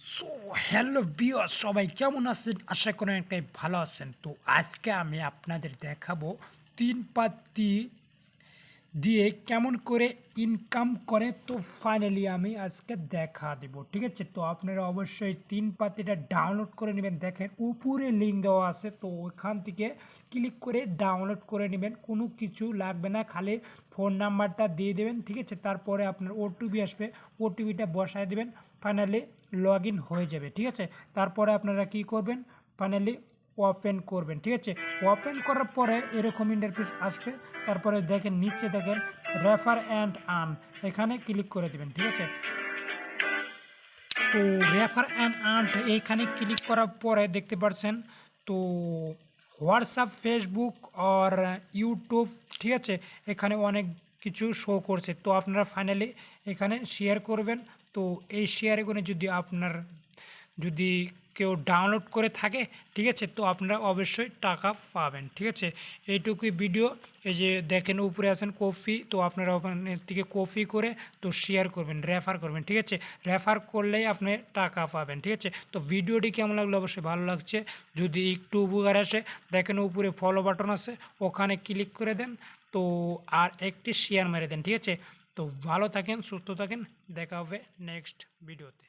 So hello viewers, সবাই কেমন আছেন? আশা করি অনেকটাই ভালো আছেন। তো আজকে আমি আপনাদের দেখাবো তিনপাত্তি দিয়ে কেমন করে ইনকাম করে। তো ফাইনালি আমি আজকে দেখা দেব, ঠিক আছে? তো আপনারা অবশ্যই তিনপাত্তিটা ডাউনলোড করে নেবেন। দেখেন উপরে লিঙ্ক দেওয়া আছে, তো ওখান থেকে ক্লিক করে ডাউনলোড করে নেবেন। কোনো কিছু লাগবে না, খালি ফোন নাম্বারটা দিয়ে দেবেন, ঠিক আছে? তারপরে আপনার ওটিপি আসবে, ওটিপিটা বসায় দেবেন, ফাইনালি লগ ইন হয়ে যাবে, ঠিক আছে? তারপরে আপনারা কি করবেন, ফাইনালি ওপেন করবেন, ঠিক আছে? ওপেন করার পরে এরকম ইন্টারফেস আসবে। তারপরে দেখেন নিচে দেখেন রেফার অ্যান্ড আর্ন, এখানে ক্লিক করে দেবেন, ঠিক আছে? তো রেফার অ্যান্ড আর্ন এইখানে ক্লিক করার পরে দেখতে পাচ্ছেন তো হোয়াটসঅ্যাপ, ফেসবুক আর ইউটিউব, ঠিক আছে? এখানে অনেক কিছু শো করছে। তো আপনারা ফাইনালি এখানে শেয়ার করবেন। তো এই শেয়ারে করে যদি কেউ ডাউনলোড করে থাকে, ঠিক আছে, তো আপনারা অবশ্যই টাকা পাবেন, ঠিক আছে? এইটুকুই ভিডিও। এই যে দেখেন উপরে আছেন কপি, তো আপনারা ওখানে থেকে কপি করে তো শেয়ার করবেন, রেফার করবেন, ঠিক আছে? রেফার করলেই আপনি টাকা পাবেন, ঠিক আছে? তো ভিডিওটি কেমন লাগলো? অবশ্যই ভালো লাগছে। যদি একটু উপকার আসে, দেখেন উপরে ফলো বাটন আছে, ওখানে ক্লিক করে দেন। তো আর একটি শেয়ার মেরে দেন, ঠিক আছে? তো ভালো থাকেন, সুস্থ থাকেন, দেখা হবে নেক্সট ভিডিওতে।